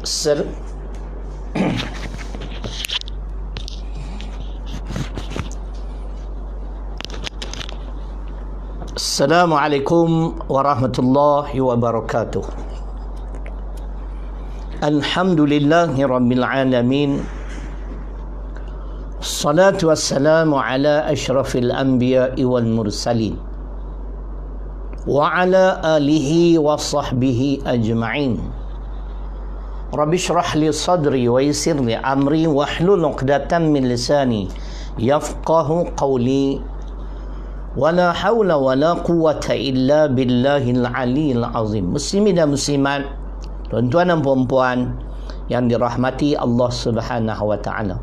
Sir Assalamualaikum warahmatullahi wabarakatuh. Alhamdulillahi rabbil alamin. Salatu wassalamu ala asyrafil anbiya'i wal mursalin wa ala alihi wa sahbihi ajma'in. Rabbi shrah li sadri wa yassir li amri wahlul 'uqdatam min lisani yafqahu qawli. Wala haula wala quwwata illa billahil aliyil azim. Muslimin dan muslimat, tuan-tuan dan puan-puan yang dirahmati Allah Subhanahu wa taala.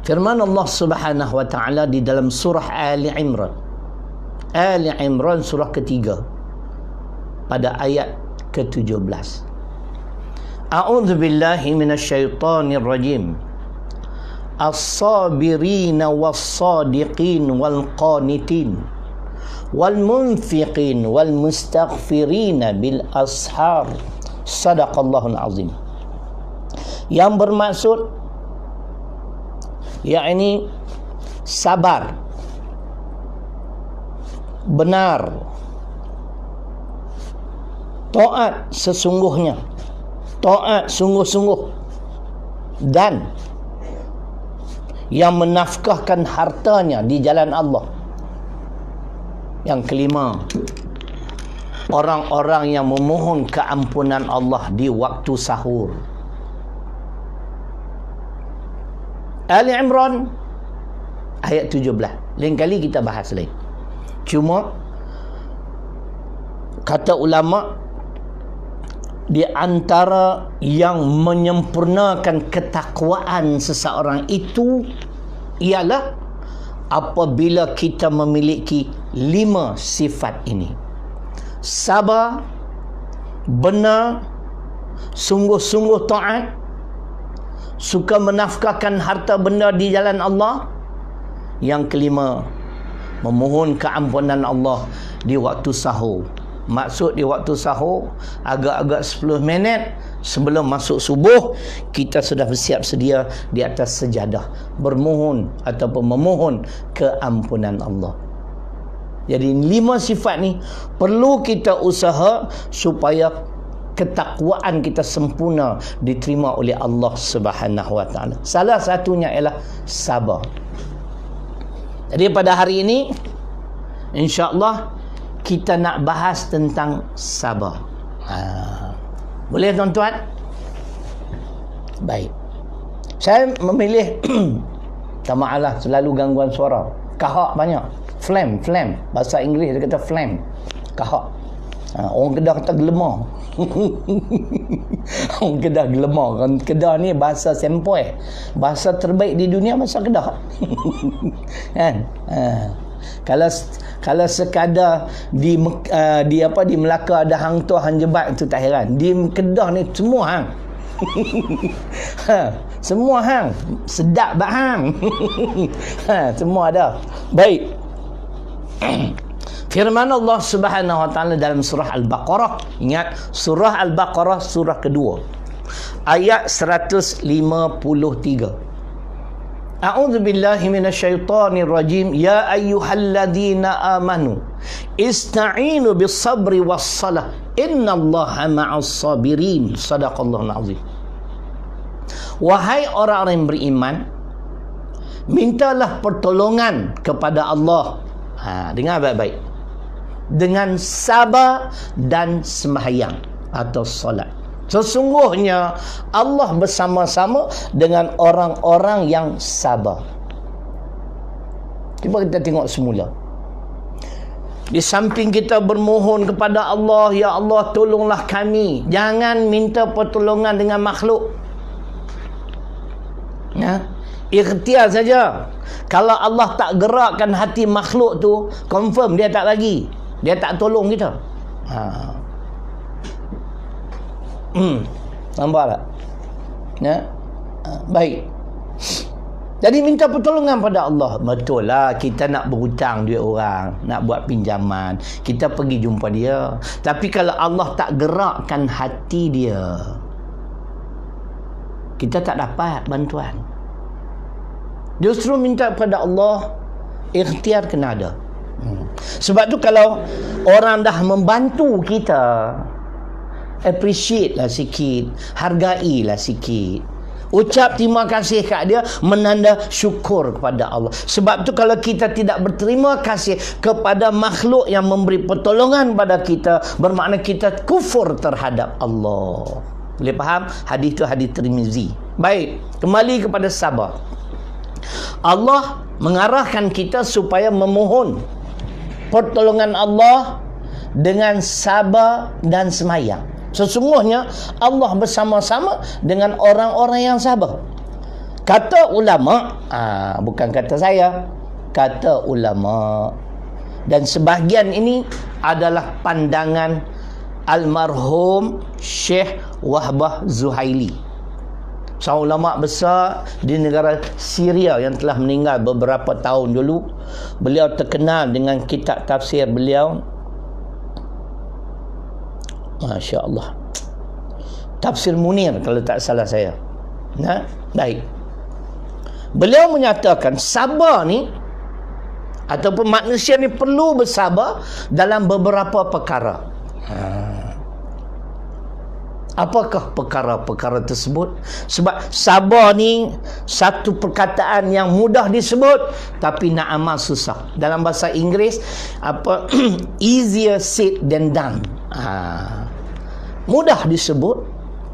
Firman Allah Subhanahu wa taala di dalam surah Ali Imran. Ali Imran surah ketiga pada ayat ke-17. A'udzu billahi minasyaitonir rajim. As-sabirina was-sadiqin wal-qanitin wal-munfiqin wal-mustaghfirina bil ashar. Sadaqallahul azim. Yang bermaksud yakni sabar, benar, taat sesungguhnya, taat sungguh-sungguh, dan yang menafkahkan hartanya di jalan Allah. Yang kelima, orang-orang yang memohon keampunan Allah di waktu sahur. Ali Imran ayat 17. Lain kali kita bahas lain. Cuma kata ulama, di antara yang menyempurnakan ketakwaan seseorang itu ialah apabila kita memiliki 5 sifat ini: sabar, benar, sungguh-sungguh taat, suka menafkahkan harta benda di jalan Allah. Yang kelima, memohon keampunan Allah di waktu sahur. Maksud di waktu sahur, agak-agak 10 minit sebelum masuk subuh, kita sudah bersiap sedia di atas sejadah, bermohon ataupun memohon keampunan Allah. Jadi 5 sifat ni perlu kita usaha supaya ketakwaan kita sempurna diterima oleh Allah Subhanahu wa taala. Salah satunya ialah sabar. Jadi pada hari ini insya-Allah kita nak bahas tentang sabar. Boleh tuan-tuan? Baik. Saya memilih tak maaflah selalu gangguan suara. Kahak banyak. Phlegm. Bahasa Inggeris dia kata phlegm. Kahak. Orang Kedah kata gelemar. Orang Kedah gelemar. Orang Kedah ni bahasa sempoi. Bahasa terbaik di dunia bahasa Kedah. Kan? Kalau sekadar di Melaka ada hang tu, hang jebat, itu tak heran. Di Kedah ni semua hang. Semua hang. Sedap bak hang. Semua ada. Baik. Firman Allah Subhanahu wa taala dalam surah Al-Baqarah. Ingat, surah Al-Baqarah surah kedua. Ayat 153. A'udzu billahi minasyaitonir rajim. Ya ayyuhalladzina amanu ista'inu bis-sabri was-salah. Innallaha ma'as sabirin. Shadaqallahul azim. Wahai orang-orang yang beriman, mintalah pertolongan kepada Allah. Dengar baik-baik. Dengan sabar dan sembahyang atau solat. Sesungguhnya Allah bersama-sama dengan orang-orang yang sabar. Cuba kita tengok semula. Di samping kita bermohon kepada Allah, ya Allah tolonglah kami, jangan minta pertolongan dengan makhluk. Ikhtiar saja. Kalau Allah tak gerakkan hati makhluk tu, confirm dia tak bagi, dia tak tolong kita. Nampak tak? Baik. Jadi minta pertolongan pada Allah. Betul lah, kita nak berhutang duit orang, nak buat pinjaman, kita pergi jumpa dia. Tapi kalau Allah tak gerakkan hati dia, kita tak dapat bantuan. Justru minta kepada Allah, ikhtiar kena ada. Sebab tu kalau orang dah membantu kita, appreciate lah sikit, hargailah sikit, ucap terima kasih kat dia, menanda syukur kepada Allah. Sebab tu kalau kita tidak berterima kasih kepada makhluk yang memberi pertolongan pada kita, bermakna kita kufur terhadap Allah. Boleh faham? Hadis tu hadis Tirmizi. Baik, kembali kepada sabar. Allah mengarahkan kita supaya memohon pertolongan Allah dengan sabar dan semayang. Sesungguhnya Allah bersama-sama dengan orang-orang yang sabar. Kata ulama, bukan kata saya, kata ulama. Dan sebahagian ini adalah pandangan almarhum Syekh Wahbah Zuhaili, seorang ulama besar di negara Syria yang telah meninggal beberapa tahun dulu. Beliau terkenal dengan kitab tafsir beliau, Masya Allah, Tafsir Munir kalau tak salah saya. Baik. Beliau menyatakan sabar ni, ataupun manusia ni perlu bersabar dalam beberapa perkara. Apakah perkara-perkara tersebut? Sebab sabar ni satu perkataan yang mudah disebut tapi nak amal susah. Dalam bahasa Inggeris easier said than done. Mudah disebut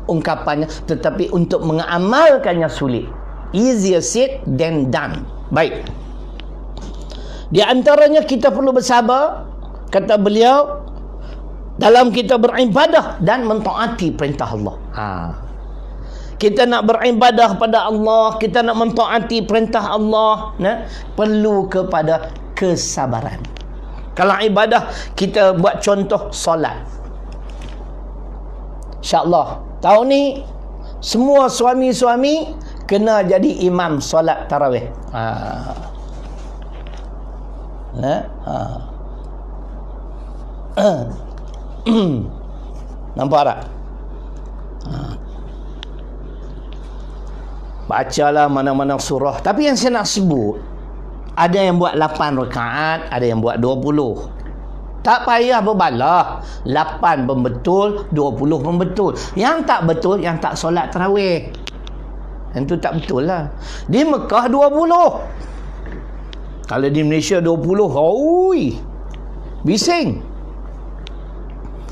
ungkapannya, tetapi untuk mengamalkannya sulit. Easier said than done. Baik. Di antaranya kita perlu bersabar, kata beliau, dalam kita beribadah dan mentaati perintah Allah. Kita nak beribadah pada Allah, kita nak mentaati perintah Allah, perlu kepada kesabaran. Kalau ibadah, kita buat contoh solat. InsyaAllah tahun ni semua suami-suami kena jadi imam solat tarawih. Nampak tak? Bacalah mana-mana surah. Tapi yang saya nak sebut, ada yang buat 8 rakaat, ada yang buat 20. Tak payah berbalah. 8 pun betul, 20 pun betul. Yang tak betul, yang tak solat tarawih. Yang tu tak betul lah. Di Mekah 20. Kalau di Malaysia 20, oi, bising.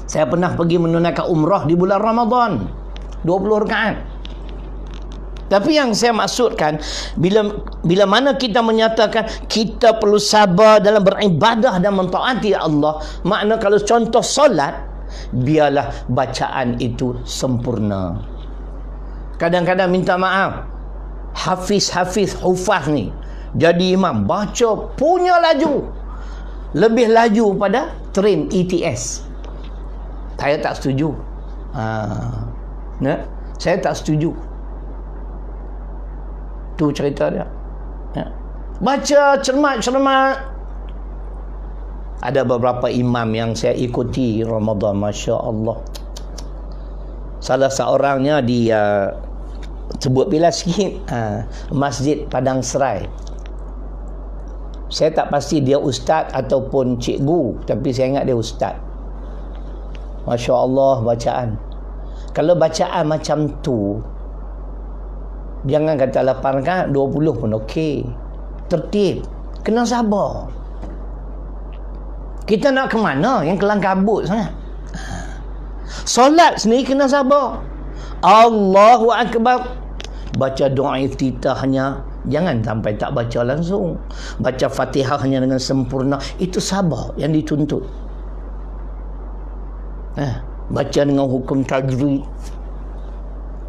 Saya pernah pergi menunaikan umrah di bulan Ramadan, 20 rakaat. Tapi yang saya maksudkan, bila mana kita menyatakan kita perlu sabar dalam beribadah dan mentaati Allah, makna kalau contoh solat, biarlah bacaan itu sempurna. Kadang-kadang minta maaf, hufaz ni jadi imam, baca punya laju, lebih laju pada train ETS. Saya tak setuju. Saya tak setuju. Tu cerita dia. Baca cermat-cermat. Ada beberapa imam yang saya ikuti Ramadan, Masya Allah. Salah seorangnya di sebut bila sikit, Masjid Padang Serai. Saya tak pasti dia ustaz ataupun cikgu, tapi saya ingat dia ustaz. Masya Allah bacaan. Kalau bacaan macam tu, jangan kata 8 rakaat, 20 pun okey. Tertib. Kena sabar. Kita nak ke mana? Yang kelang kabut sangat. Solat sendiri kena sabar. Allahu Akbar. Baca doa iftitahnya, jangan sampai tak baca langsung. Baca Fatihahnya dengan sempurna. Itu sabar yang dituntut. Baca dengan hukum tajwid.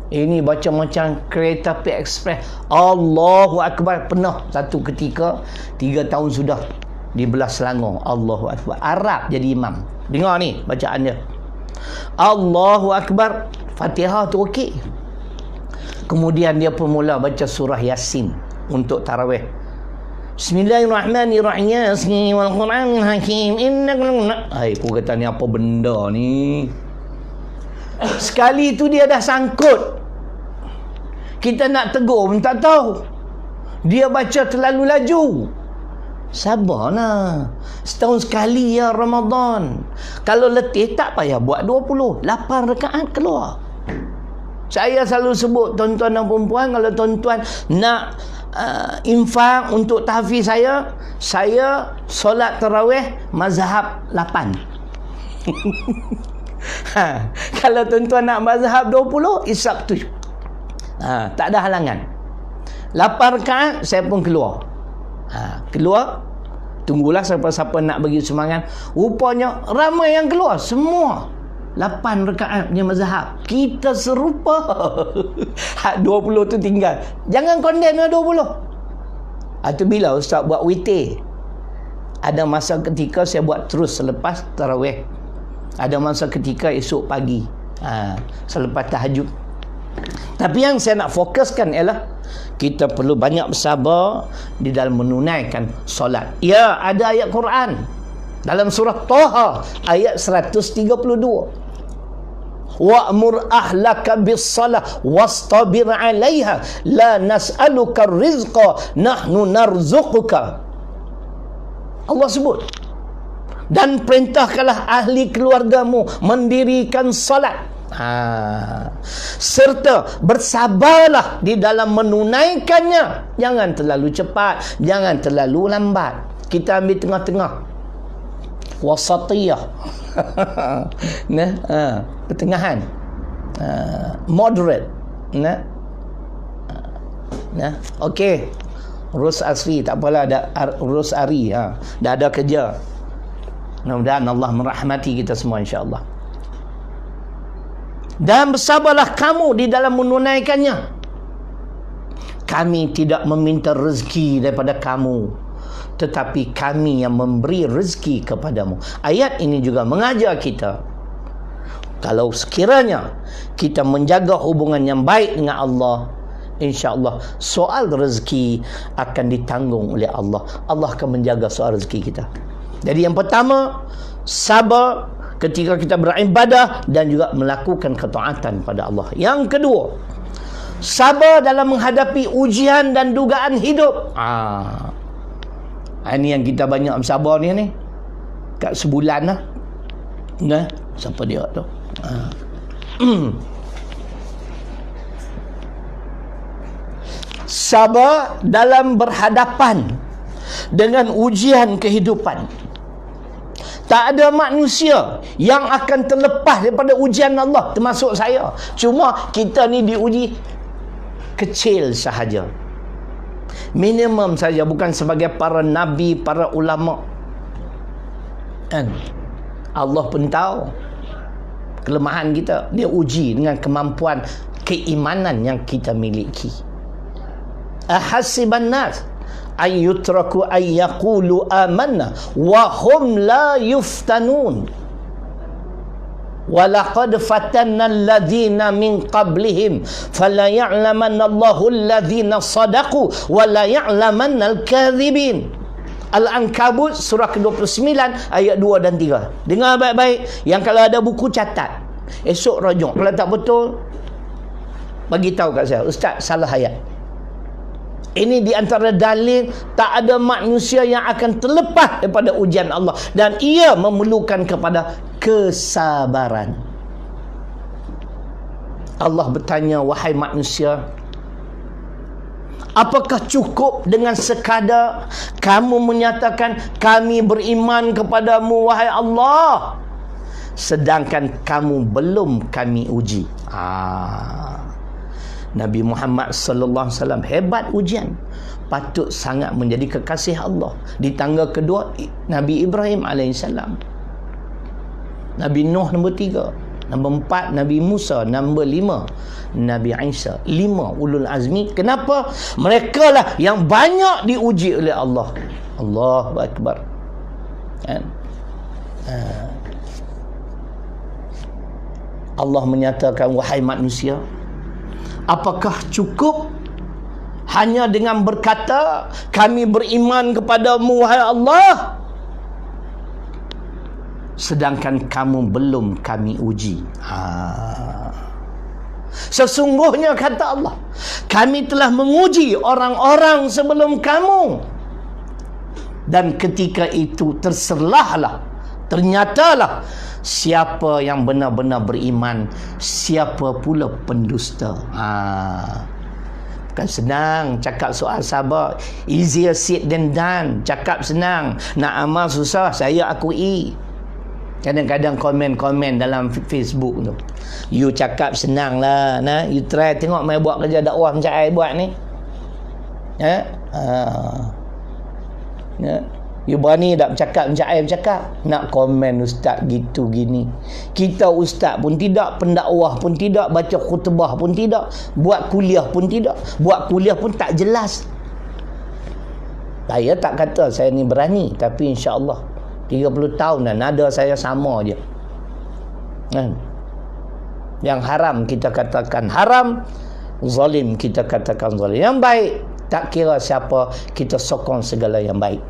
Ini baca macam kereta api ekspres. Allahu Akbar. Pernah satu ketika 3 tahun sudah di belah Selangor. Allahu Akbar. Arab jadi imam. Dengar ni bacaan dia. Allahu Akbar. Fatihah tu okey. Kemudian dia pun mula baca surah Yasin untuk tarawih. Bismillahirrahmanirrahim. Yasin wal Quranil Hakim. Aku kata ni apa benda ni? Sekali tu dia dah sangkut. Kita nak tegur pun tak tahu. Dia baca terlalu laju. Sabarlah. Setahun sekali ya Ramadan. Kalau letih tak payah buat 20. 8 rakaat keluar. Saya selalu sebut tuan-tuan dan perempuan, kalau tuan-tuan nak infak untuk tahfiz saya solat tarawih mazhab 8. Kalau tuan-tuan nak mazhab 20, isap 7. Tak ada halangan. 8 rakaat saya pun keluar. Keluar, tunggulah siapa-siapa nak bagi sumbangan. Rupanya ramai yang keluar, semua 8 rakaat punya mazhab. Kita serupa. 20 tu tinggal. Jangan condemn 20. Itu bila ustaz buat witir. Ada masa ketika saya buat terus selepas tarawih. Ada masa ketika esok pagi, selepas tahajud. Tapi yang saya nak fokuskan ialah kita perlu banyak bersabar di dalam menunaikan solat. Ya, ada ayat Quran dalam surah Taha ayat 132. Wa'mur ahlaka bis-salah wastabir 'alaiha la nas'aluka rizqa nahnu narzuquka. Allah sebut, dan perintahkanlah ahli keluargamu mendirikan salat. Serta bersabarlah di dalam menunaikannya. Jangan terlalu cepat, jangan terlalu lambat. Kita ambil tengah-tengah, wasatiyah. Pertengahan, moderate. Okey, urus asri tak apalah, ada urus ari, dah ada kerja. Mudah-mudahan Allah merahmati kita semua insya-Allah. Dan bersabarlah kamu di dalam menunaikannya. Kami tidak meminta rezeki daripada kamu, tetapi kami yang memberi rezeki kepadamu. Ayat ini juga mengajar kita, kalau sekiranya kita menjaga hubungan yang baik dengan Allah, insya-Allah soal rezeki akan ditanggung oleh Allah. Allah akan menjaga soal rezeki kita. Jadi yang pertama, sabar ketika kita beribadah dan juga melakukan ketaatan pada Allah. Yang kedua, sabar dalam menghadapi ujian dan dugaan hidup. Ini yang kita banyak bersabar ni. Kat sebulan lah. Siapa dia tu? Sabar dalam berhadapan dengan ujian kehidupan. Tak ada manusia yang akan terlepas daripada ujian Allah, termasuk saya. Cuma kita ni diuji kecil sahaja, minimum saja, bukan sebagai para nabi, para ulama. Kan? Allah pun tahu kelemahan kita. Dia uji dengan kemampuan keimanan yang kita miliki. Ahasiban nas ay yutraku ay yaqulu amanna wa hum la yuftanun walaqad fatanna alladhina min qablihim fala ya'lamanna Allahu alladhina sadaqu wa la ya'lamanna al-kadhibin. Al-Ankabut surah ke-29 ayat 2 dan 3. Dengar baik-baik, yang kalau ada buku catat, esok rujuk. Kalau tak betul, bagi tahu kat saya, ustaz salah ayat. Ini di antara dalil tak ada manusia yang akan terlepas daripada ujian Allah, dan ia memerlukan kepada kesabaran. Allah bertanya, wahai manusia, apakah cukup dengan sekadar kamu menyatakan kami beriman kepadamu wahai Allah, sedangkan kamu belum kami uji? Nabi Muhammad sallallahu alaihi wasallam hebat ujian, patut sangat menjadi kekasih Allah. Di tangga kedua Nabi Ibrahim alaihissalam, Nabi Nuh nombor 3, nombor 4 Nabi Musa, nombor 5 Nabi Isa. 5 ulul azmi. Kenapa? Mereka lah yang banyak diuji oleh Allah. Allahu akbar. Kan? Allah menyatakan, wahai manusia, apakah cukup hanya dengan berkata kami beriman kepadamu wahai Allah, sedangkan kamu belum kami uji? Sesungguhnya kata Allah, kami telah menguji orang-orang sebelum kamu. Dan ketika itu ternyatalah siapa yang benar-benar beriman, siapa pula pendusta. Bukan senang cakap soal sabar. Easier said than done. Cakap senang, nak amal susah, saya akui. Kadang-kadang komen-komen dalam Facebook tu, you cakap senang lah, nah, you try tengok mai buat kerja dakwah macam I buat ni. You berani tak bercakap macam I bercakap? Nak komen ustaz gitu gini. Kita ustaz pun tidak, pendakwah pun tidak, baca khutbah pun tidak, buat kuliah pun tidak, buat kuliah pun tak jelas. Saya tak kata saya ni berani, tapi insya-Allah 30 tahun dah nada saya sama je. Yang haram kita katakan haram, zalim kita katakan zalim. Yang baik tak kira siapa, kita sokong segala yang baik.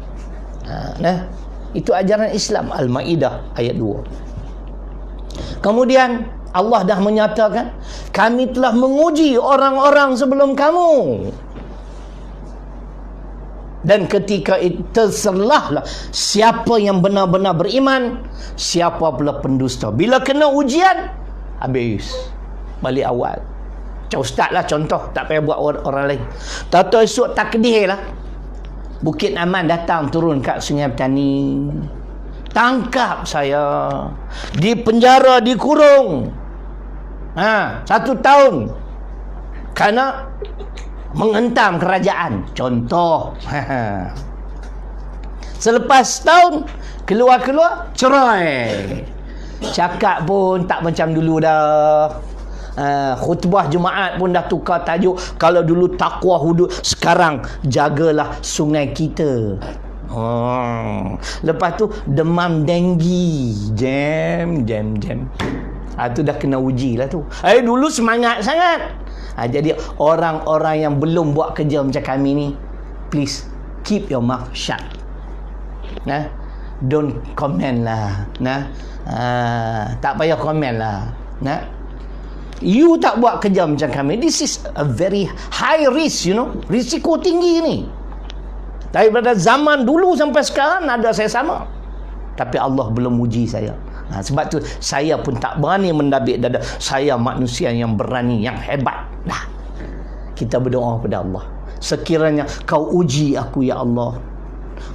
Itu ajaran Islam. Al-Maidah ayat 2. Kemudian Allah dah menyatakan, kami telah menguji orang-orang sebelum kamu. Dan ketika itu terserahlah siapa yang benar-benar beriman, siapa pula pendusta. Bila kena ujian, habis balik awal. Macam ustaz lah contoh, tak payah buat orang lain. Tahu-tahu esok takdir lah, Bukit Aman datang turun kat Sungai Petani, tangkap saya, di penjara, dikurung 1 tahun kerana menghentam kerajaan, contoh. Selepas tahun keluar cerai, cakap pun tak macam dulu dah. Khutbah Jumaat pun dah tukar tajuk. Kalau dulu takwa hudud, sekarang jagalah sungai kita. Lepas tu demam denggi, jam. Tu dah kena uji lah tu. Dulu semangat sangat. Jadi orang-orang yang belum buat kerja macam kami ni, please keep your mouth shut. Don't comment lah. Tak payah komen lah. You tak buat kerja macam kami. This is a very high risk, risiko tinggi ni. Daripada zaman dulu sampai sekarang nada saya sama, tapi Allah belum uji saya. Sebab tu saya pun tak berani mendabik dada. Saya manusia yang berani, yang hebat. Kita berdoa kepada Allah, sekiranya kau uji aku ya Allah,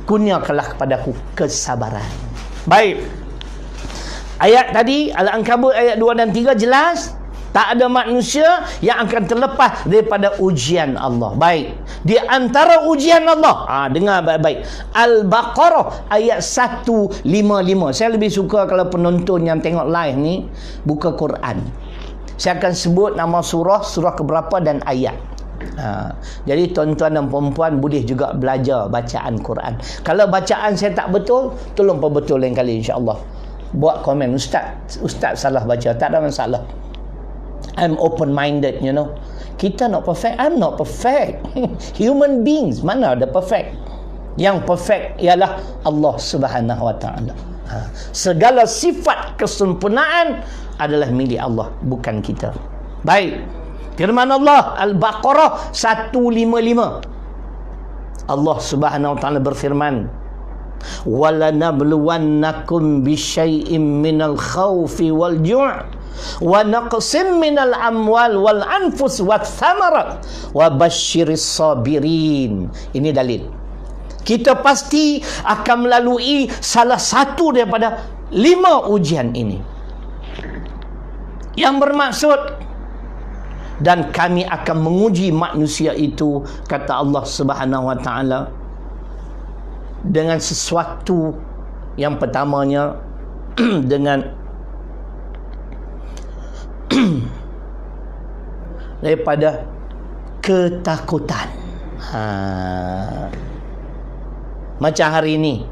kurniakanlah kepadaku kesabaran. Baik, ayat tadi Al-Ankabut ayat 2 dan 3 jelas. Tak ada manusia yang akan terlepas daripada ujian Allah. Baik, di antara ujian Allah, dengar baik-baik, Al-Baqarah ayat 155. Saya lebih suka kalau penonton yang tengok live ni buka Quran. Saya akan sebut nama surah keberapa dan ayat. Jadi tuan-tuan dan puan-puan boleh juga belajar bacaan Quran. Kalau bacaan saya tak betul, tolong perbetul lain kali insya-Allah. Buat komen, ustaz salah baca, tak ada masalah. I'm open-minded, Kita not perfect. I'm not perfect. Human beings, mana ada perfect? Yang perfect ialah Allah Subhanahu Wa Taala. Segala sifat kesempurnaan adalah milik Allah, bukan kita. Baik. Firman Allah Al-Baqarah 155. Allah Subhanahu Wa Taala berfirman, وَلَنَبْلُوَنَّكُمْ بِشَيْءٍ مِّنَ الْخَوْفِ وَالْجُوعِ وَنَقْصٍ مِّنَ الْأَمْوَالِ وَالْأَنفُسِ وَالثَّمَرَاتِ وَبَشِّرِ الصَّابِرِينَ. Ini dalil. Kita pasti akan melalui salah satu daripada 5 ujian ini, yang bermaksud, dan kami akan menguji manusia itu, kata Allah Subhanahu Wa Taala, dengan sesuatu yang pertamanya dengan daripada ketakutan. Macam hari ini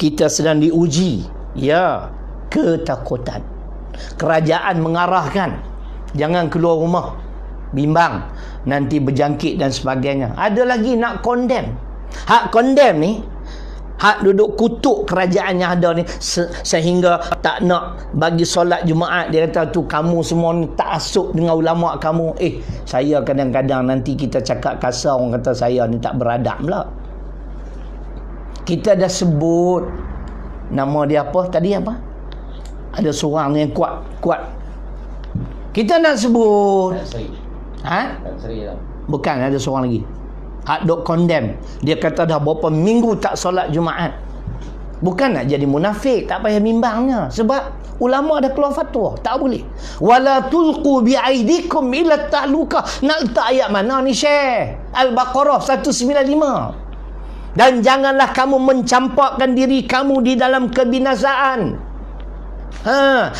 kita sedang diuji, ketakutan. Kerajaan mengarahkan jangan keluar rumah, bimbang nanti berjangkit dan sebagainya. Ada lagi nak condemn. Hak condemn ni Hak duduk kutuk kerajaan yang ada ni sehingga tak nak bagi solat Jumaat. Dia kata tu kamu semua ni tak asuk dengan ulama kamu. Saya kadang-kadang nanti kita cakap kasar, orang kata saya ni tak beradab pula. Kita dah sebut nama dia apa tadi, apa? Ada seorang yang kuat. Kita nak sebut bukan, ada seorang lagi. Hak dok condemn. Dia kata dah berapa minggu tak solat Jumaat. Bukan nak jadi munafik, tak payah bimbangnya. Sebab ulama dah keluar fatwa, tak boleh. Wala tulqu biaidikum ila tahluka. Nak letak ayat mana ni, Syekh? Al-Baqarah 195. Dan janganlah kamu mencampakkan diri kamu di dalam kebinasaan.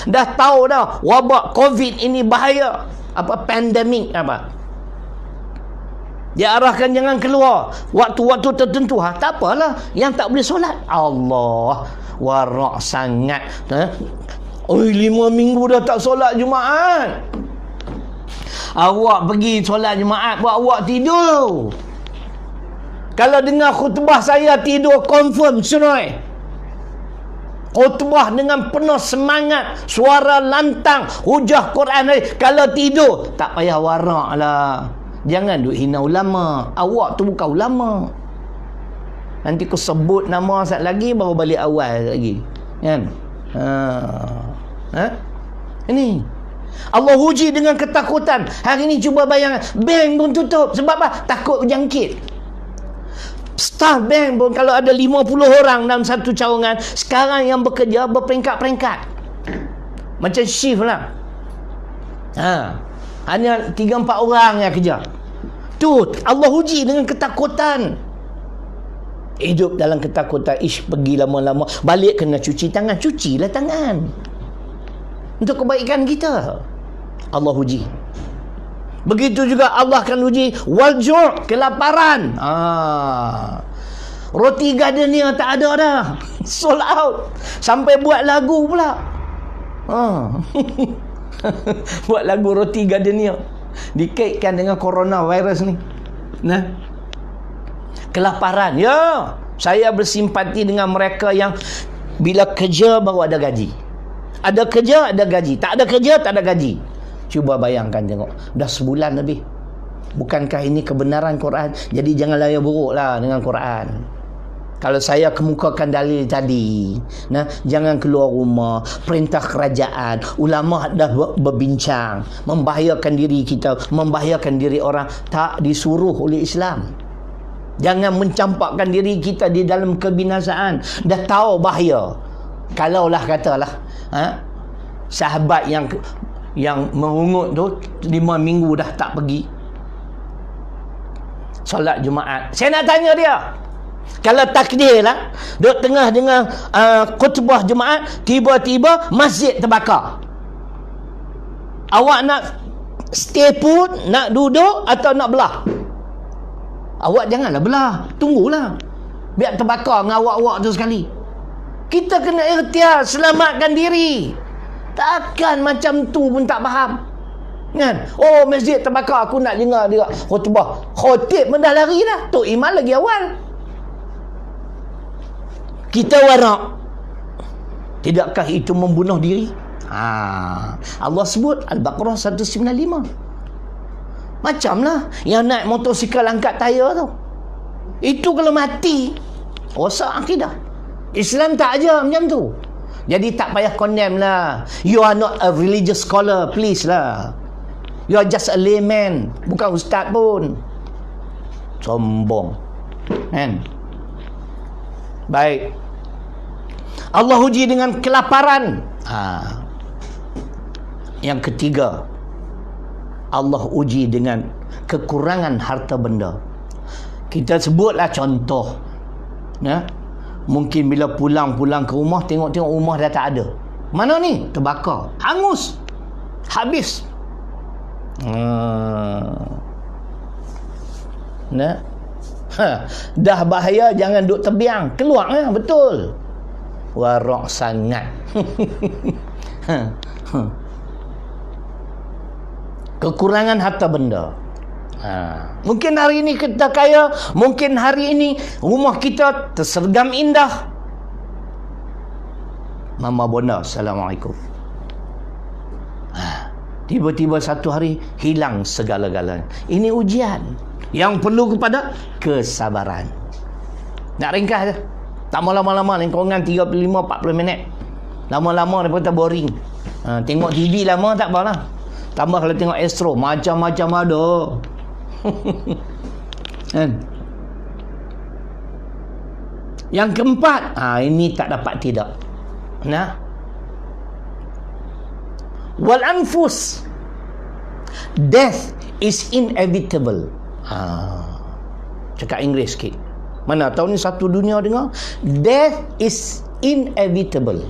Dah tahu dah wabak COVID ini bahaya. Apa pandemik apa? Dia arahkan jangan keluar waktu-waktu tertentu. Tak apalah, yang tak boleh solat. Allah, warak sangat. 5 minggu dah tak solat Jumaat. Awak pergi solat Jumaat, buat awak tidur. Kalau dengar khutbah saya tidur, confirm senoi. Khutbah dengan penuh semangat, suara lantang, hujah Quran. Kalau tidur, tak payah warak lah. Jangan duk hina ulama. Awak tu bukan ulama. Nanti kau sebut nama sat lagi, baru balik awal lagi. Kan? Ini Allah uji dengan ketakutan. Hari ni cuba bayangkan, bank pun tutup. Sebab apa? Takut jangkit. Staff bank pun kalau ada 50 orang dalam satu cawangan, sekarang yang bekerja berperingkat-peringkat. Macam shift lah. Hanya 3-4 orang yang kerja. Tu Allah uji dengan ketakutan. Hidup dalam ketakutan. Pergi lama-lama, balik kena cuci tangan. Cucilah tangan untuk kebaikan kita. Allah uji. Begitu juga Allah akan uji wal-ju', kelaparan. Roti Gardenia tak ada dah. Sold out. Sampai buat lagu pula. Buat lagu Roti Gardenia, dikaitkan dengan coronavirus ni. Kelaparan. Ya, saya bersimpati dengan mereka yang bila kerja baru ada gaji. Ada kerja, ada gaji. Tak ada kerja, tak ada gaji. Cuba bayangkan, tengok. Dah sebulan lebih. Bukankah ini kebenaran Quran? Jadi jangan layan buruk lah dengan Quran. Kalau saya kemukakan dalil tadi, jangan keluar rumah, perintah kerajaan, ulama dah berbincang, membahayakan diri kita, membahayakan diri orang, tak disuruh oleh Islam. Jangan mencampakkan diri kita di dalam kebinasaan. Dah tahu bahaya. Kalaulah katalah sahabat yang merungut tu 5 minggu dah tak pergi solat Jumaat. Saya nak tanya dia, kalau takdir lah, duduk tengah dengan khutbah Jumaat, tiba-tiba masjid terbakar. Awak nak stay put, nak duduk atau nak belah? Awak janganlah belah, tunggulah biar terbakar dengan awak-awak tu sekali. Kita kena ikhtiar, selamatkan diri. Takkan macam tu pun tak faham, kan? Oh, masjid terbakar, aku nak dengar dia khutbah. Khotib pun dah lari dah. Tok Iman lagi awal. Kita warak. Tidakkah itu membunuh diri? Allah sebut Al-Baqarah 195. Macamlah yang naik motosikal angkat tayar tu. Itu kalau mati, rosak akidah. Islam tak ajar macam tu. Jadi tak payah condemn lah. You are not a religious scholar, please lah. You are just a layman, bukan ustaz pun. Sombong, kan? Baik. Allah uji dengan kelaparan. Yang ketiga, Allah uji dengan kekurangan harta benda. Kita sebutlah contoh, mungkin bila pulang ke rumah, tengok rumah dah tak ada. Mana ni? Terbakar, hangus, habis. Dah bahaya, jangan duk terbiang, keluar betul. Warak sangat. Kekurangan harta benda. Mungkin hari ini kita kaya, mungkin hari ini rumah kita tersergam indah. Mama Bonda, Assalamualaikum. Tiba-tiba satu hari hilang segala-galanya. Ini ujian yang perlu kepada kesabaran. Nak ringkas je. Tak mau lama-lama ni, korangan 35-40 minit. Lama-lama dia kata boring. Tengok TV lama tak apalah. Tambah kalau tengok Astro, macam-macam ada. Kan? Yang keempat, ini tak dapat tidak. Nah, wal anfus, death is inevitable. Cakap Inggeris sikit. Mana tahu ni satu dunia dengar. Death is inevitable.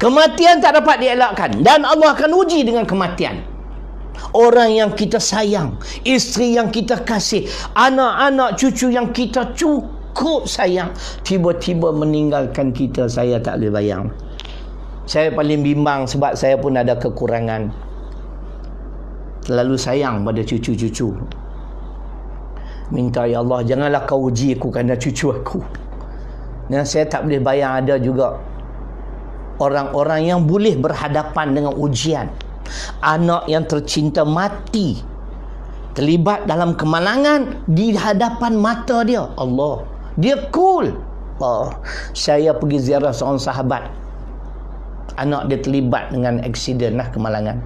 Kematian tak dapat dielakkan, dan Allah akan uji dengan kematian. Orang yang kita sayang, isteri yang kita kasih, anak-anak cucu yang kita cukup sayang, tiba-tiba meninggalkan kita. Saya tak boleh bayang. Saya paling bimbang sebab saya pun ada kekurangan. Terlalu sayang pada cucu-cucu. Minta, ya Allah, janganlah kau uji aku kerana cucu aku. Dan saya tak boleh bayang ada juga orang-orang yang boleh berhadapan dengan ujian. Anak yang tercinta mati, terlibat dalam kemalangan di hadapan mata dia. Allah, dia cool. Saya pergi ziarah seorang sahabat, anak dia terlibat dengan aksiden kemalangan.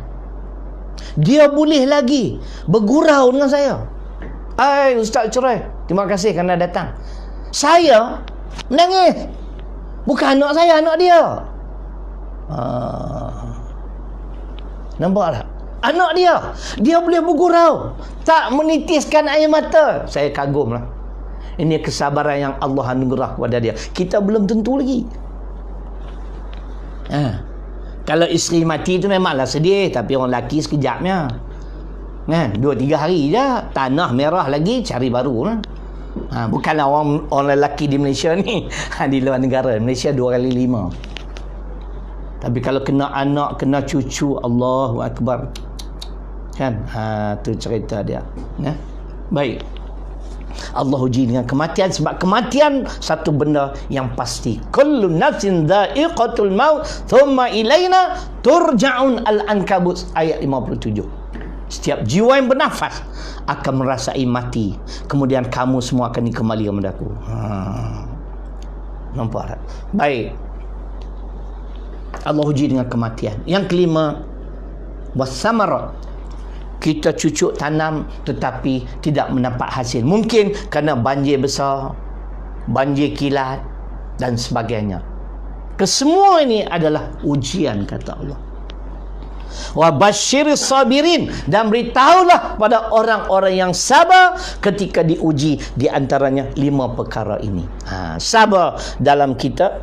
Dia boleh lagi bergurau dengan saya. Ustaz cerai, terima kasih kerana datang. Saya menangis. Bukan anak saya, anak dia. Nampak tak? Anak dia, dia boleh bergurau, tak menitiskan air mata. Saya kagum lah. Ini kesabaran yang Allah anugerah kepada dia. Kita belum tentu lagi. Kalau isteri mati tu memanglah sedih, tapi orang lelaki sekejapnya. 2-3 hari je, tanah merah lagi, cari baru lah. Bukanlah orang lelaki di Malaysia ni, di luar negara. Malaysia 2 kali 5. Tapi kalau kena anak, kena cucu, Allahu Akbar. Kan? Tu cerita dia. Baik. Allah uji dengan kematian, sebab kematian satu benda yang pasti. Kullu nafsin dha'iqatul maut thumma ilaina turja'un. Al-Ankabut ayat 57. Setiap jiwa yang bernafas akan merasai mati, kemudian kamu semua akan dikembali kepada aku. Nampak tak? Baik. Allah uji dengan kematian. Yang kelima, wasamarat. Kita cucuk tanam tetapi tidak mendapat hasil. Mungkin kerana banjir besar, banjir kilat dan sebagainya. Kesemua ini adalah ujian, kata Allah. Wa basyiris sabirin, dan beritahulah pada orang-orang yang sabar ketika diuji, di antaranya 5 perkara ini. Sabar dalam kita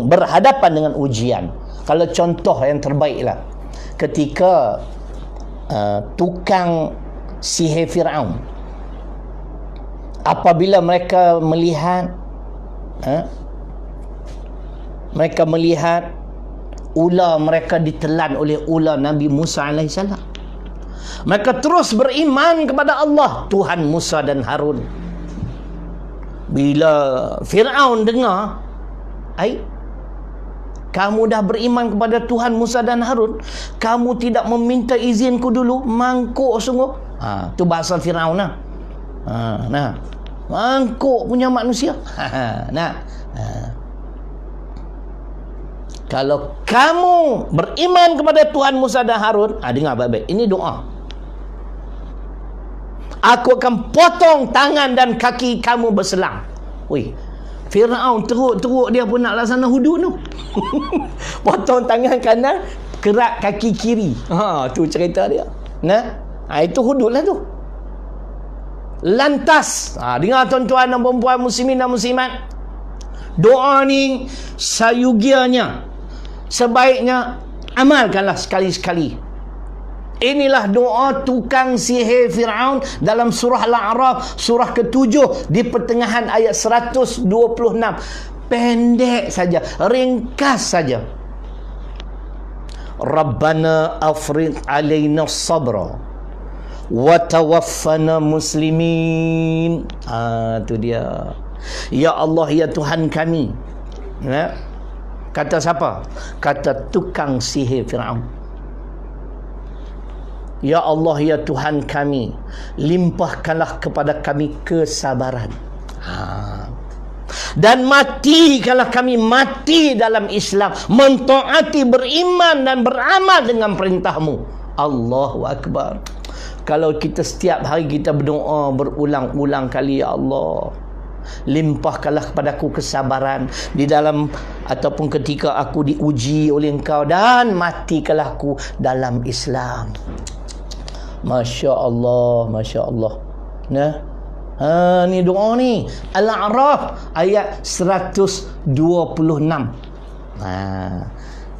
berhadapan dengan ujian. Kalau contoh yang terbaiklah ketika tukang sihir Firaun, apabila mereka melihat ular mereka ditelan oleh ular Nabi Musa AS, mereka terus beriman kepada Allah, Tuhan Musa dan Harun. Bila Firaun dengar, kamu dah beriman kepada Tuhan Musa dan Harun, kamu tidak meminta izinku dulu, mangkuk sungguh. Tu bahasa Firaun lah. Mangkuk punya manusia. Kalau kamu beriman kepada Tuhan Musa dan Harun, dengar baik-baik, ini doa. Aku akan potong tangan dan kaki kamu berselang. Firaun teruk-teruk dia pun nak laksana hudud tu. Potong tangan kanan, kerat kaki kiri. Tu cerita dia. Itu hudud lah tu. Lantas, dengar tuan-tuan dan perempuan, muslimin dan muslimat, doa ni sayugianya, sebaiknya amalkanlah sekali-sekali. Inilah doa tukang sihir Firaun dalam surah Al-A'raf, surah ke-7, di pertengahan ayat 126. Pendek saja, ringkas saja. Rabbana afriq alaina sabra wa tawaffana muslimin. Tu dia. Ya Allah, ya Tuhan kami. Ya. Kata siapa? Kata tukang sihir Firaun. Ya Allah, ya Tuhan kami, limpahkanlah kepada kami kesabaran. Dan matikanlah kami mati dalam Islam, mentaati, beriman dan beramal dengan perintahmu. Allahu Akbar. Kalau kita setiap hari kita berdoa berulang-ulang kali, ya Allah, limpahkanlah kepadaku kesabaran di dalam ataupun ketika aku diuji oleh Engkau, dan matikanlah aku dalam Islam. Masya Allah, Masya Allah. Nah, ni doa ni Al-A'raf ayat 126.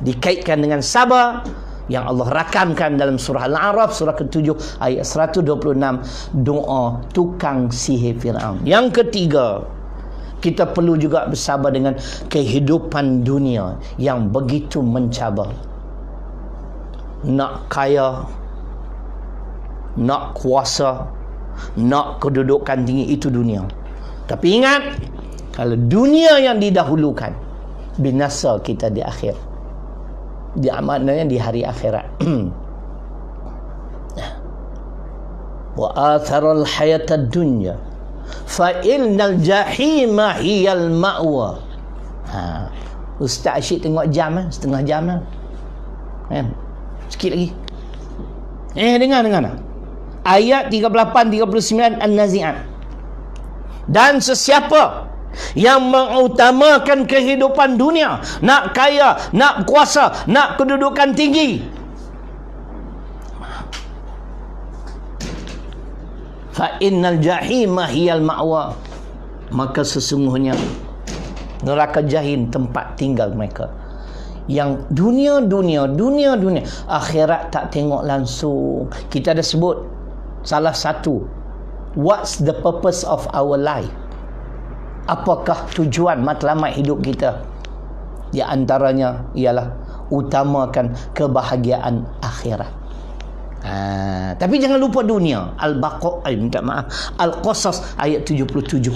Dikaitkan dengan sabar yang Allah rakamkan dalam surah Al-A'raf surah ke-7 ayat 126, doa tukang sihir Firaun. Yang ketiga, kita perlu juga bersabar dengan kehidupan dunia yang begitu mencabar. Nak kaya, nak kuasa, nak kedudukan tinggi, itu dunia. Tapi ingat, kalau dunia yang didahulukan, binasa kita di akhir. Maknanya di hari akhirat. Wa atharal hayatad dunya fa innal jahima hiyal ma'wa. Ustaz Asyik tengok jam, setengah jam lah. Sikit lagi. Dengar. Ayat 38-39 An-Nazi'at. Dan sesiapa yang mengutamakan kehidupan dunia, nak kaya, nak kuasa, nak kedudukan tinggi, fa innal jahima hiyal ma'wa, maka sesungguhnya neraka jahim tempat tinggal mereka. Yang dunia, akhirat tak tengok langsung. Kita ada sebut salah satu, what's the purpose of our life? Apakah tujuan matlamat hidup kita? Di antaranya ialah utamakan kebahagiaan akhirat. Tapi jangan lupa dunia. Al-Qasas ayat 77.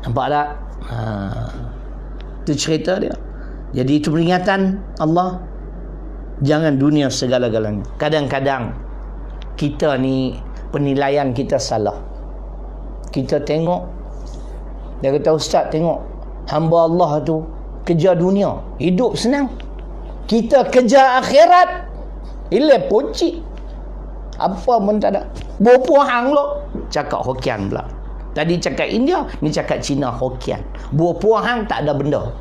Nampak tak? Itu cerita dia. Jadi itu peringatan Allah. Jangan dunia segala-galanya. Kadang-kadang kita ni penilaian kita salah. Kita tengok, dia kata, Ustaz tengok, hamba Allah tu kejar dunia, hidup senang. Kita kejar akhirat, ilai poci, apa pun tak ada. Berpuang lo, cakap Hokian pula. Tadi cakap India, ni cakap Cina Hokian. Berpuang tak ada benda.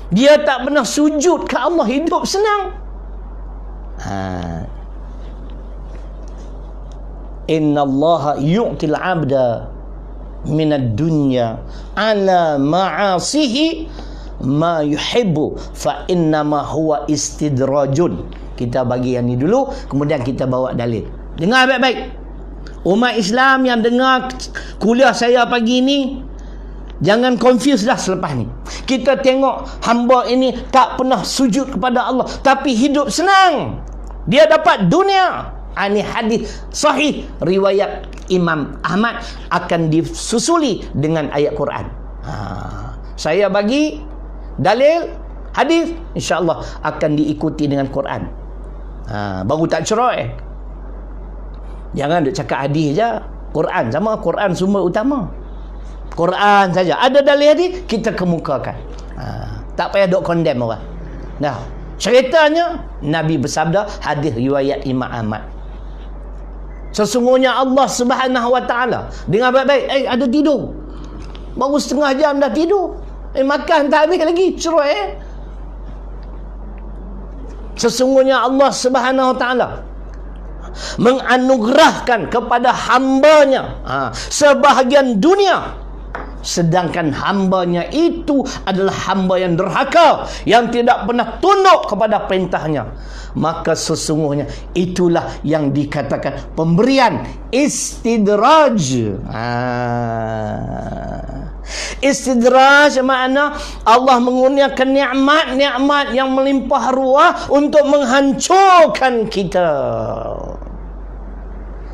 Dia tak pernah sujud ke Allah, hidup senang. Inna Allah yu'til abda minad dunya ala ma'asihi ma yuhibbu fa innama huwa istidrajun. Kita bagi yang ni dulu, kemudian kita bawa dalil. Dengar baik-baik. Umat Islam yang dengar kuliah saya pagi ni, jangan confuse dah selepas ni. Kita tengok hamba ini tak pernah sujud kepada Allah, tapi hidup senang. Dia dapat dunia. Ini hadis sahih riwayat Imam Ahmad, akan disusuli dengan ayat Quran. Saya bagi dalil hadis, insya-Allah akan diikuti dengan Quran. Baru tak cerai. Jangan duk cakap hadis je. Quran sama, Quran sumber utama. Quran saja. Ada dalil hadis, kita kemukakan. Tak payah duk condemn orang. Nah, ceritanya Nabi bersabda, hadis riwayat Imam Ahmad. Sesungguhnya Allah Subhanahu wa taala, dengar baik-baik, ada tidur. Baru setengah jam dah tidur. Makan tak habis lagi, cerai. Sesungguhnya Allah Subhanahu wa taala menganugerahkan kepada hambanya sebahagian dunia sedangkan hambanya itu adalah hamba yang derhaka, yang tidak pernah tunduk kepada perintahnya, maka sesungguhnya itulah yang dikatakan pemberian istidraj. Istidraj makna Allah mengurniakan nikmat-nikmat yang melimpah ruah untuk menghancurkan kita.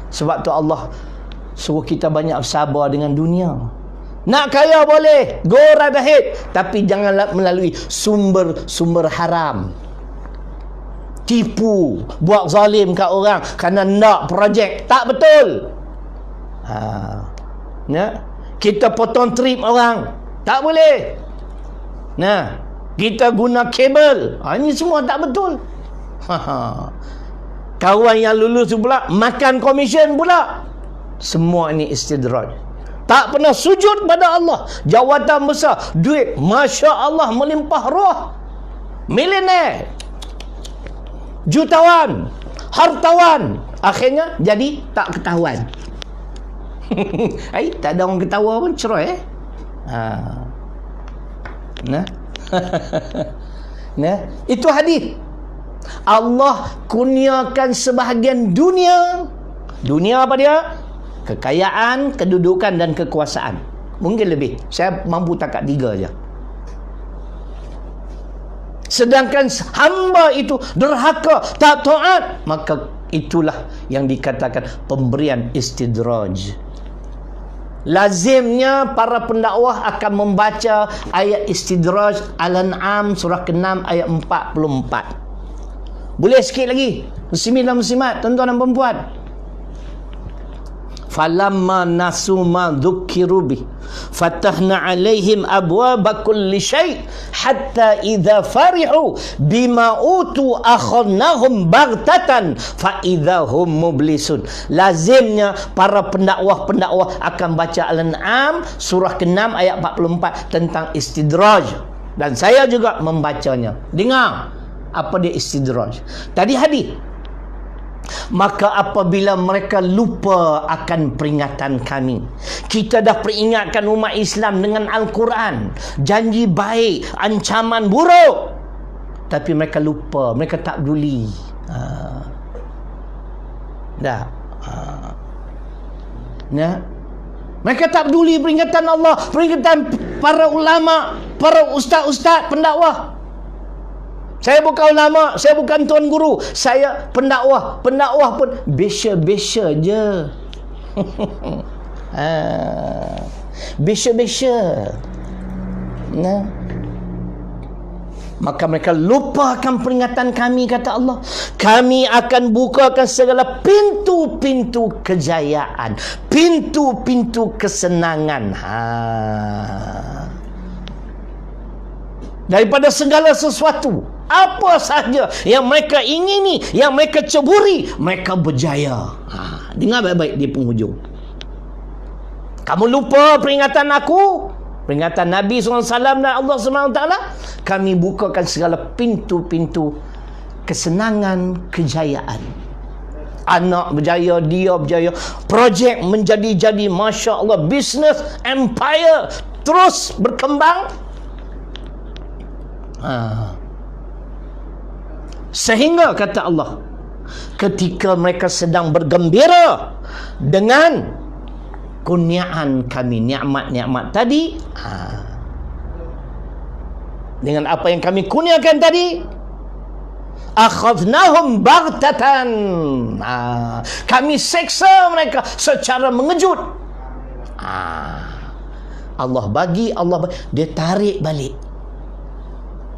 Sebab tu Allah suruh kita banyak sabar dengan dunia. Nak kaya boleh, go right ahead, tapi janganlah melalui sumber haram. Tipu, buat zalim kat orang kerana nak projek, tak betul. Kita potong trip orang, tak boleh. Kita guna kabel, ini semua tak betul. Kawan yang lulus pula makan komisen pula. Semua ini istidraj. Tak pernah sujud pada Allah. Jawatan besar, duit, Masya Allah, melimpah ruah. Milioner, jutawan, hartawan. Akhirnya jadi tak ketahuan. Tak ada orang ketawa pun cerai. Itu hadis. Allah kurniakan sebahagian dunia. Dunia apa dia? Kekayaan, kedudukan dan kekuasaan. Mungkin lebih. Saya mampu takat 3 je. Sedangkan hamba itu derhaka, tak taat, maka itulah yang dikatakan pemberian istidraj. Lazimnya para pendakwah akan membaca ayat istidraj Al-An'am surah ke-6 ayat 44. Boleh sikit lagi, muslimin dan muslimat, tuan-tuan dan puan-puan. Falamma nasu ma dzukkiru bih fatahna alaihim abwaba kulli syai hatta idza farihu bima utu akhadnahum baghtatan fa idza hum mublisun. Lazimnya para pendakwah akan baca Al-An'am surah ke-6 ayat 44 tentang istidraj, dan saya juga membacanya. Dengar apa dia istidraj. Tadi hadis, maka apabila mereka lupa akan peringatan kami, kita dah peringatkan umat Islam dengan Al-Quran, janji baik, ancaman buruk, tapi mereka lupa, mereka tak peduli. Mereka tak peduli peringatan Allah, peringatan para ulama, para ustaz-ustaz pendakwah. Saya bukan ulama, saya bukan tuan guru, saya pendakwah. Pendakwah pun besya-besya je. Besya-besya. Maka mereka lupakan peringatan kami, kata Allah. Kami akan bukakan segala pintu-pintu kejayaan, pintu-pintu kesenangan. Daripada segala sesuatu, apa sahaja yang mereka ingini, yang mereka ceburi, mereka berjaya. Dengar baik-baik di penghujung. Kamu lupa peringatan aku, peringatan Nabi SAW dan Allah SWT, kami bukakan segala pintu-pintu kesenangan, kejayaan. Anak berjaya, dia berjaya, projek menjadi-jadi, Masya Allah, business empire terus berkembang. Sehingga kata Allah, ketika mereka sedang bergembira dengan kurniaan kami, nikmat-nikmat tadi, dengan apa yang kami kurniakan tadi, akhadnahum baghtatan, kami seksa mereka secara mengejut. Allah bagi, dia tarik balik,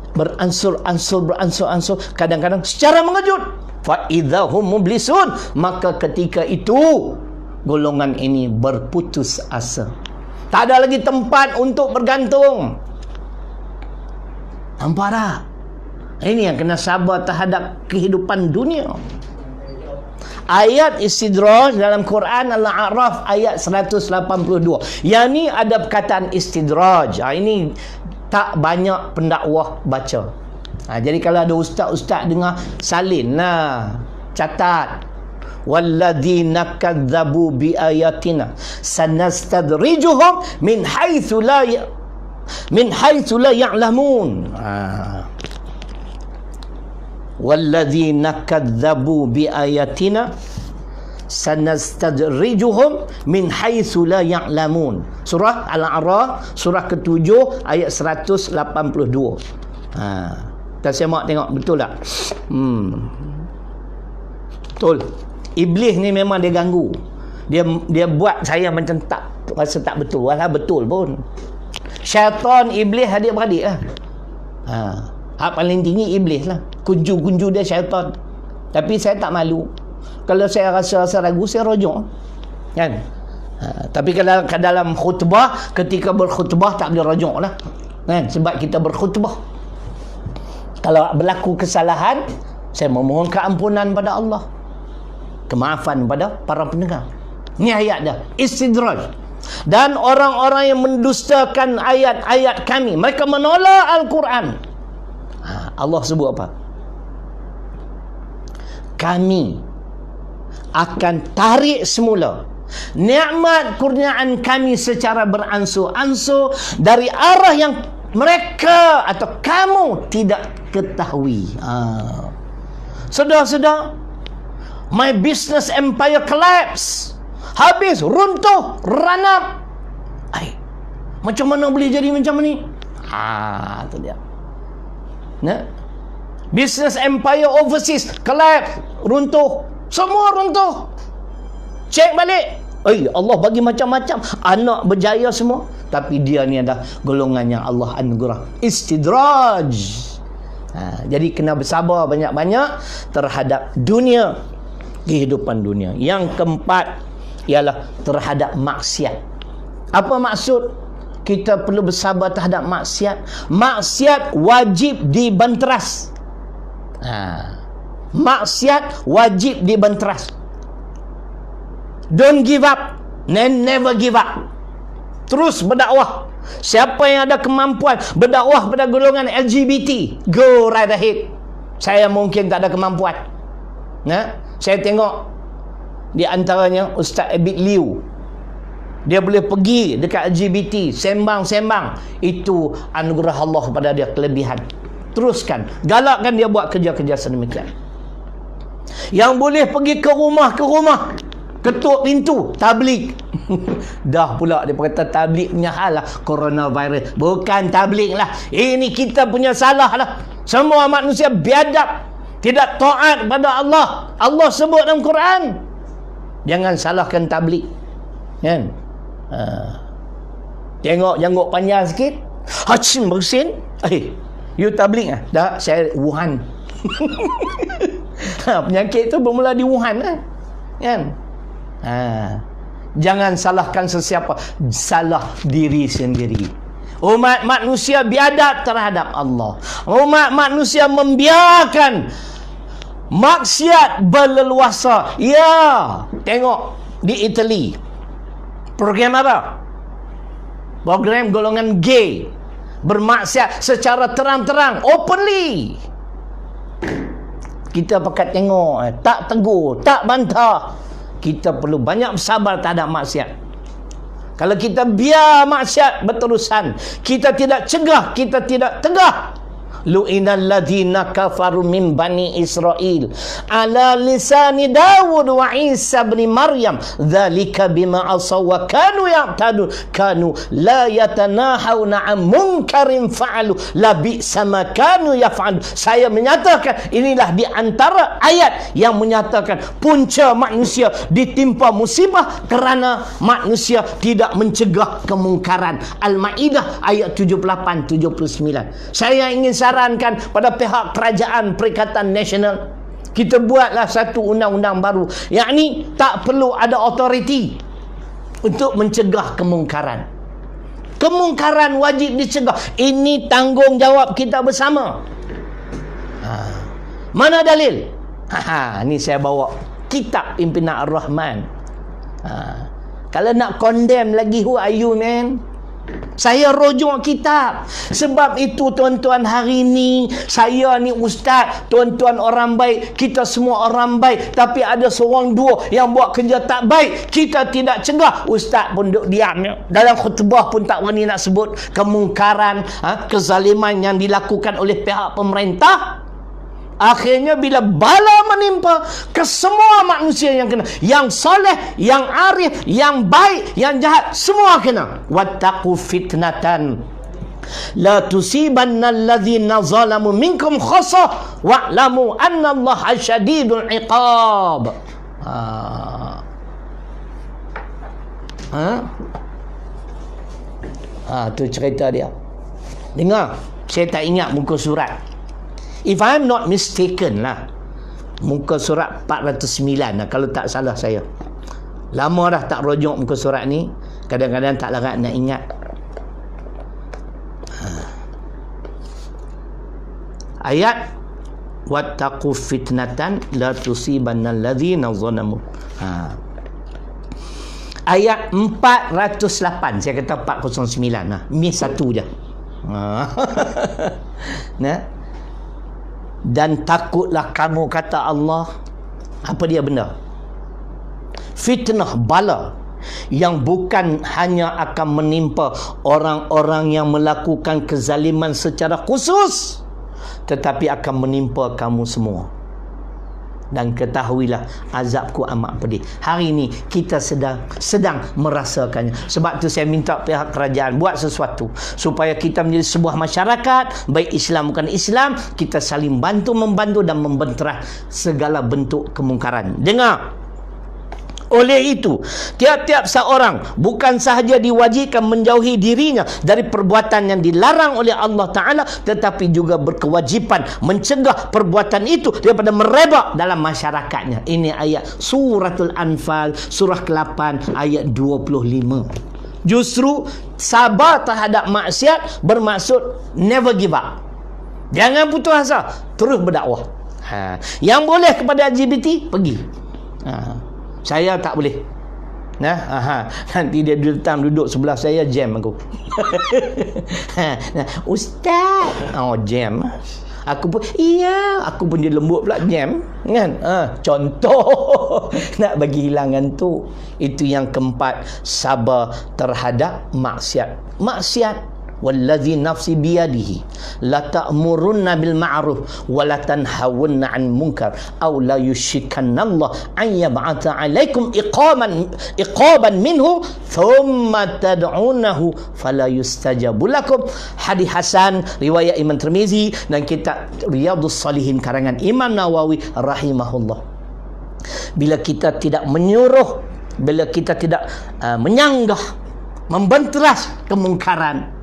beransur-ansur, kadang-kadang secara mengejut. Fa idzahum mublisun, maka ketika itu golongan ini berputus asa, tak ada lagi tempat untuk bergantung. Nampak tak? Ini yang kena sabar terhadap kehidupan dunia. Ayat istidraj dalam Quran Al-A'raf ayat 182. Yang ni ada perkataan istidraj. Ini tak banyak pendakwah baca. Jadi kalau ada ustaz-ustaz dengar, salin lah, catat. walladzina kadzabu biayatina sanastadrijuhum min haitsu la ya'lamun. Walladzina kadzabu biayatina sanastadrijuhum min haitsu la ya'lamun. Surah Al-A'raf, surah ke-7 ayat 182. Kita semak tengok betul tak? Betul. Iblis ni memang dia ganggu. Dia buat saya macam tak rasa tak betul. Walau betul pun. Syaitan, iblis, adik-beradik lah. Hak paling tinggi iblis lah. Kunju-kunju dia syaitan. Tapi saya tak malu. Kalau saya rasa ragu, saya rujuk. Kan? Tapi kalau dalam khutbah, ketika berkhutbah tak boleh rujuk lah. Kan? Sebab kita berkhutbah. Kalau berlaku kesalahan, saya memohon keampunan pada Allah, kemaafan pada para pendengar. Ini ayat dah, istidraj. Dan orang-orang yang mendustakan ayat-ayat kami, mereka menolak Al-Quran. Allah sebut apa? Kami akan tarik semula nikmat kurniaan kami secara beransur-ansur dari arah yang mereka atau kamu tidak ketahui. Sedar-sedar, my business empire collapse. Habis, runtuh, run up. Macam mana boleh jadi macam ni? Itu dia. Business empire overseas collapse, runtuh. Semua runtuh. Cek balik. Allah bagi macam-macam, anak berjaya semua, tapi dia ni adalah golongan yang Allah anugerah, istidraj. Jadi kena bersabar banyak-banyak terhadap dunia, kehidupan dunia. Yang keempat ialah terhadap maksiat. Apa maksud kita perlu bersabar terhadap maksiat? Maksiat wajib dibenteras. Maksiat wajib dibenteras. Don't give up, never give up. Terus berdakwah. Siapa yang ada kemampuan berdakwah pada golongan LGBT, go right ahead. Saya mungkin tak ada kemampuan. Saya tengok di antaranya Ustaz Abid Liu. Dia boleh pergi dekat LGBT, sembang-sembang. Itu anugerah Allah pada dia, kelebihan. Teruskan, galakkan dia buat kerja-kerja sedemikian. Yang boleh pergi ke rumah, ketuk pintu, tabligh. Dah pula dia kata tabligh punya hal lah, coronavirus. Bukan tabligh lah, ini kita punya salah lah. Semua manusia biadab, tidak taat pada Allah. Allah sebut dalam Quran, jangan salahkan tabligh. Kan? Tengok janggut panjang sikit, hacim bersin. You tabligh lah? Dah, saya Wuhan. Penyakit tu bermula di Wuhan lah. Kan? Jangan salahkan sesiapa, salah diri sendiri. Umat manusia biadab terhadap Allah. Umat manusia membiarkan maksiat berleluasa. Ya, tengok di Italy, program apa? Program golongan gay bermaksiat secara terang-terang, openly. Kita pakat tengok, tak tegur, tak bantah. Kita perlu banyak bersabar terhadap maksiat. Kalau kita biar maksiat berterusan, kita tidak cegah, kita tidak tegah. Lu'inal ladzina kafaru min bani Israel ala lisani Dawud wa Isa bin Maryam dzalika bima asaw wa kanu ya'tadun kanu la yatanahawna 'an munkarin fa'alu la bi'sa ma kanu yaf'alun. Saya menyatakan inilah di antara ayat yang menyatakan punca manusia ditimpa musibah kerana manusia tidak mencegah kemungkaran. Al-Maidah ayat 78-79. Saya ingin sarankan pada pihak kerajaan Perikatan Nasional, kita buatlah satu undang-undang baru, yakni tak perlu ada autoriti untuk mencegah kemungkaran. Kemungkaran wajib dicegah. Ini tanggungjawab kita bersama. Mana dalil? Ni saya bawa kitab Pimpinan Ar-Rahman. Kalau nak condemn lagi, who are you, man? Saya rujuk kitab. Sebab itu tuan-tuan, hari ni saya ni ustaz, tuan-tuan orang baik, kita semua orang baik, tapi ada seorang dua yang buat kerja tak baik, kita tidak cegah. Ustaz pun duduk diam, dalam khutbah pun tak berani nak sebut kemungkaran, kezaliman yang dilakukan oleh pihak pemerintah. Akhirnya bila bala menimpa ke semua manusia yang kena, yang soleh, yang arif, yang baik, yang jahat, semua kena. Wattaqu fitnatan la tusibanna alladhina zalamu minkum khassah wa'lamu anna Allah syadidul iqab. Tu cerita dia. Dengar, saya tak ingat muka surat. If I'm not mistaken lah, muka surat 409 lah, kalau tak salah saya. Lama dah tak rujuk muka surat ni, kadang-kadang tak larat nak ingat. Ayat wattaqu fitnatan la tusibanna alladhina zalamu. Ayat 408, saya kata 409 lah, miss satu je. Nah, dan takutlah kamu, kata Allah. Apa dia benda? Fitnah, bala yang bukan hanya akan menimpa orang-orang yang melakukan kezaliman secara khusus, tetapi akan menimpa kamu semua. Dan ketahuilah azabku amat pedih. Hari ini kita sedang merasakannya. Sebab tu saya minta pihak kerajaan buat sesuatu supaya kita menjadi sebuah masyarakat, baik Islam bukan Islam, kita saling bantu-membantu dan membenterah segala bentuk kemungkaran. Dengar. Oleh itu, tiap-tiap seorang bukan sahaja diwajibkan menjauhi dirinya dari perbuatan yang dilarang oleh Allah Ta'ala, tetapi juga berkewajipan mencegah perbuatan itu daripada merebak dalam masyarakatnya. Ini ayat Suratul Anfal, surah ke-8 ayat 25. Justru sabar terhadap maksiat bermaksud never give up. Jangan putus asa, terus berdakwah. Yang boleh kepada LGBT, pergi. Saya tak boleh. Nanti dia duduk sebelah saya, jam aku. Ustaz, jam. Aku pun, iya, aku pun dia lembut pula, jam. Kan? Contoh nak bagi hilangan tu. Itu yang keempat, sabar terhadap maksiat. Maksiat. Wallazi nafsi biyadihi la ta'murunna bil ma'ruf wa la tanhawunna 'an munkar aw la yushrikanna Allah an yab'atha 'alaikum iqaban minhu thumma tad'unahu fala yustajabu lakum. Hadis hasan riwayat Imam Tirmizi dan kitab Riyadhus Shalihin karangan Imam Nawawi rahimahullah. Bila kita tidak menyuruh, bila kita tidak menyanggah, membenteras kemungkaran,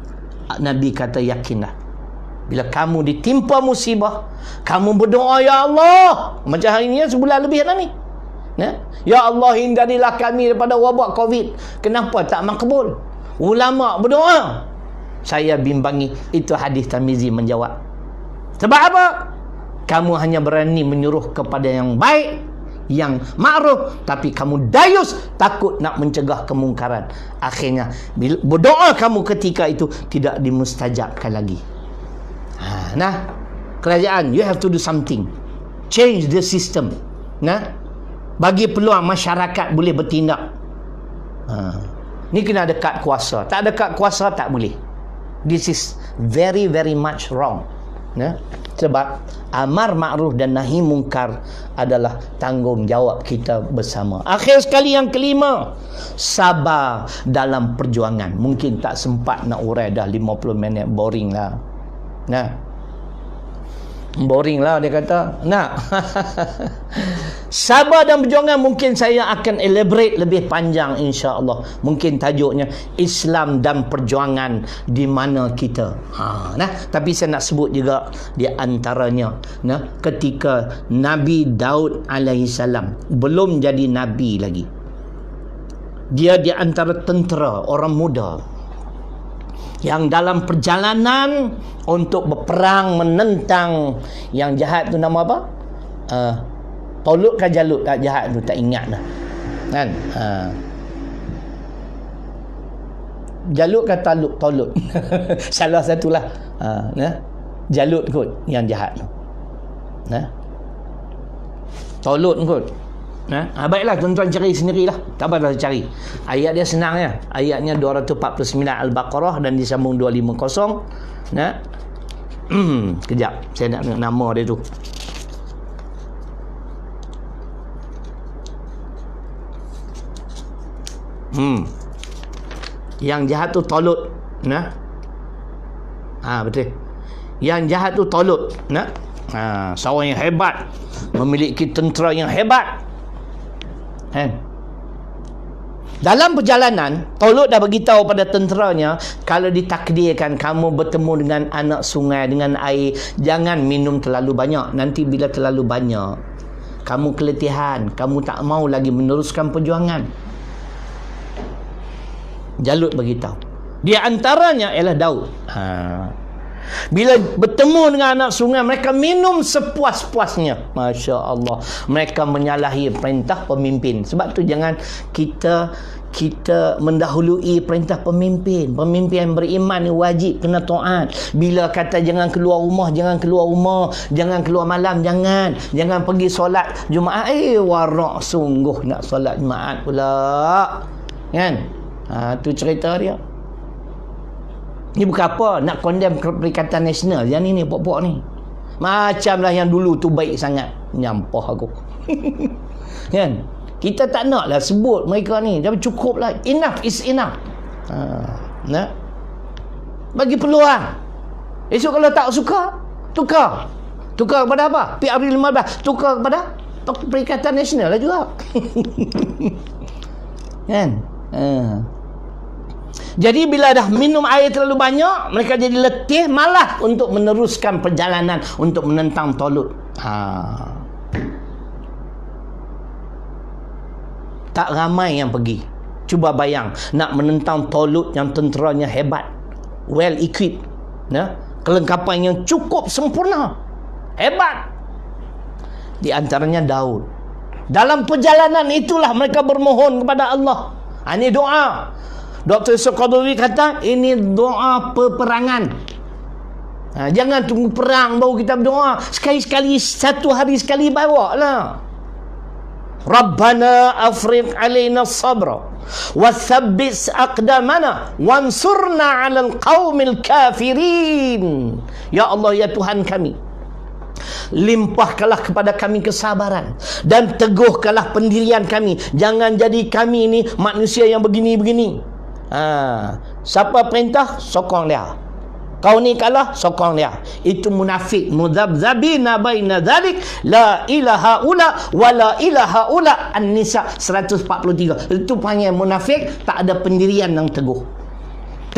Nabi kata yakinlah, bila kamu ditimpa musibah, kamu berdoa, ya Allah, macam hari ni sebulan lebih dah ni, ya Allah, hindarilah kami daripada wabak Covid. Kenapa tak makbul? Ulama berdoa. Saya bimbangi. Itu hadis Tirmizi menjawab. Sebab apa? Kamu hanya berani menyuruh kepada yang baik, yang ma'ruf, tapi kamu dayus takut nak mencegah kemungkaran. Akhirnya bila berdoa kamu ketika itu tidak dimustajabkan lagi. Kerajaan, you have to do something, change the system. Bagi peluang masyarakat boleh bertindak. Ni kena ada kad kuasa. Tak ada kad kuasa tak boleh. This is very very much wrong. Sebab amar ma'ruf dan nahi mungkar adalah tanggungjawab kita bersama. Akhir sekali, yang kelima, sabar dalam perjuangan. Mungkin tak sempat nak urai, dah 50 minit, boring lah. Boring lah dia kata. Sabar dan perjuangan mungkin saya akan elaborate lebih panjang insya-Allah. Mungkin tajuknya Islam dan perjuangan di mana kita. Tapi saya nak sebut juga di antaranya, ketika Nabi Daud alaihissalam belum jadi nabi lagi. Dia di antara tentera, orang muda yang dalam perjalanan untuk berperang menentang yang jahat tu, nama apa? Taulut ke Jalut, tak jahat tu, tak ingat dah. Kan? Jalut ke Tolut? Salah satulah. Jalut kot yang jahat tu. Tolut kot. Baiklah tuan-tuan cari sendirilah. Tak apa dah cari. Ayat dia senang ya. Ayatnya 249 Al-Baqarah dan disambung 250. Kejap. Saya nak tengok nama dia tu. Yang jahat tu Tolut. Betul. Yang jahat tu Tolut. Seorang yang hebat, memiliki tentera yang hebat. Dalam perjalanan, Tolut dah beritahu pada tenteranya, kalau ditakdirkan kamu bertemu dengan anak sungai, dengan air, jangan minum terlalu banyak. Nanti bila terlalu banyak, kamu keletihan, kamu tak mau lagi meneruskan perjuangan. Jalut beritahu. Di antaranya ialah Daud. Bila bertemu dengan anak sungai, mereka minum sepuas-puasnya. Masya Allah. Mereka menyalahi perintah pemimpin. Sebab tu jangan kita mendahului perintah pemimpin. Pemimpin yang beriman ni wajib kena taat. Bila kata jangan keluar rumah, jangan keluar rumah, jangan keluar malam, jangan pergi solat Jumaat. Warak sungguh nak solat Jumaat pula. Kan? Tu cerita dia. Ni bukan apa, nak condemn Perikatan Nasional. Yang ni pok-pok ni. Macamlah yang dulu tu baik sangat. Nyampah aku. Kan? Kita tak naklah sebut mereka ni. Tapi cukup lah. Enough is enough. Bagi peluang. Esok kalau tak suka, tukar. Tukar kepada apa? PRB 15. Tukar kepada Perikatan Nasional lah juga. Kan? Jadi bila dah minum air terlalu banyak, mereka jadi letih, malas untuk meneruskan perjalanan untuk menentang Tolut. Tak ramai yang pergi. Cuba bayang, nak menentang Tolut yang tenteranya hebat, well equipped, kelengkapan yang cukup sempurna, hebat. Di antaranya Daud. Dalam perjalanan itulah mereka bermohon kepada Allah. Ini doa. Dr. Qadri kata, ini doa peperangan. Jangan tunggu perang baru kita berdoa. Sekali-sekali, satu hari sekali bawa lah. Rabbana afriq alaina sabra wa thabbit aqdamana wansurna 'alal qaumil kafirin. Ya Allah, ya Tuhan kami, limpahkanlah kepada kami kesabaran dan teguhkanlah pendirian kami. Jangan jadi kami ni manusia yang begini-begini. Siapa perintah, sokong dia. Kau ni kalah, sokong dia. Itu munafik. Mudzabzabina baina dzalik, la ilaha ula wa la ilaha ula. An-Nisa 143. Itu panggil munafik, tak ada pendirian yang teguh.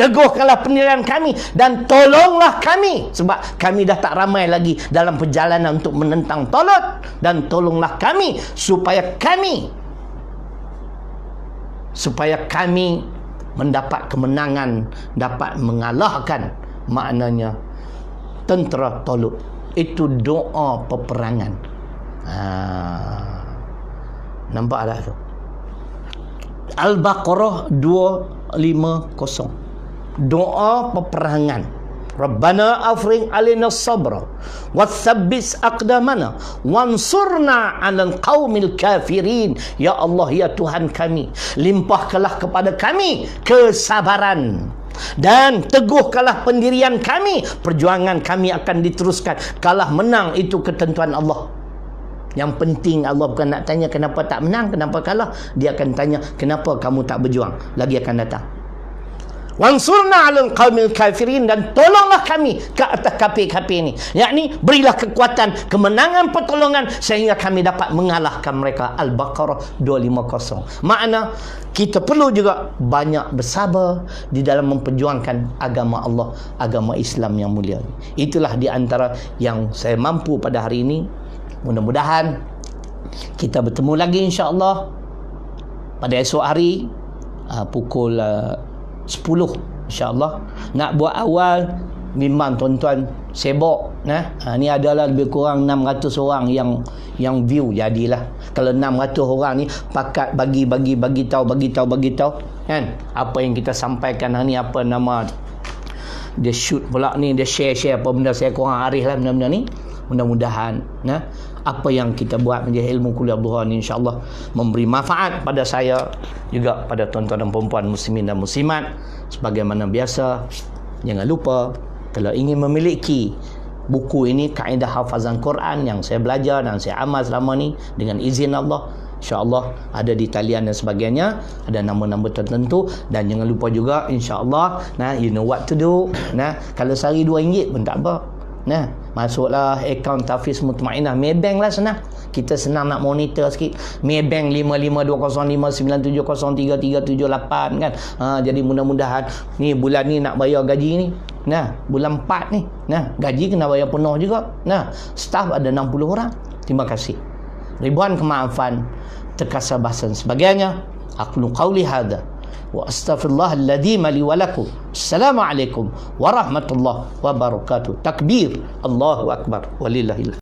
Teguhkanlah pendirian kami dan tolonglah kami, sebab kami dah tak ramai lagi dalam perjalanan untuk menentang Tolut. Dan tolonglah kami supaya kami mendapat kemenangan, dapat mengalahkan, maknanya tentera Tolut. Itu doa peperangan. Nampak dah tu. Al-Baqarah 250. Doa peperangan. Rabbana afriq alaina sabra wathabbit aqdamana wansurna 'alal qaumil kafirin. Ya Allah, ya Tuhan kami, limpahkanlah kepada kami kesabaran dan teguhkanlah pendirian kami. Perjuangan kami akan diteruskan. Kalah menang itu ketentuan Allah. Yang penting Allah bukan nak tanya kenapa tak menang, kenapa kalah. Dia akan tanya kenapa kamu tak berjuang. Lagi akan datang. Wansurna 'alal qaumil kafirin, dan tolonglah kami ke atas kafir-kafir ini. Yakni berilah kekuatan, kemenangan, pertolongan sehingga kami dapat mengalahkan mereka. Al-Baqarah 250. Makna kita perlu juga banyak bersabar di dalam memperjuangkan agama Allah, agama Islam yang mulia. Itulah di antara yang saya mampu pada hari ini. Mudah-mudahan kita bertemu lagi insya-Allah pada esok hari pukul 10 insya-Allah. Nak buat awal memang tuan-tuan sibuk ni adalah lebih kurang 600 orang yang view. Jadilah kalau 600 orang ni pakat bagi tahu kan apa yang kita sampaikan hari ni, apa nama dia shoot pula ni, dia share apa benda, saya kurang arif lah benda-benda ni. Mudah-mudahan apa yang kita buat menjadi ilmu kuliah duha ni insya-Allah memberi manfaat pada saya juga pada tuan-tuan dan puan-puan muslimin dan muslimat. Sebagaimana biasa, jangan lupa kalau ingin memiliki buku ini, Kaedah Hafazan Quran yang saya belajar dan saya amal selama ni dengan izin Allah, insya-Allah ada di talian dan sebagainya, ada nama-nama tertentu. Dan jangan lupa juga insya-Allah you know what to do. Kalau sehari RM2 pun tak apa. Masuklah akaun Tafiz Mutmainah Maybank lah, senang. Kita senang nak monitor sikit. Maybank 552059703378 kan. Jadi mudah-mudahan ni bulan ni nak bayar gaji ni. Bulan 4 ni. Gaji kena bayar penuh juga. Staff ada 60 orang. Terima kasih. Ribuan kemaafan, terkasar bahasan sebagainya. Aqulu qawli hadha wa astaghfirullahal-ladzim li wa lakum. Assalamualaikum warahmatullahi wabarakatuh. Takbir, Allahu akbar, walillahil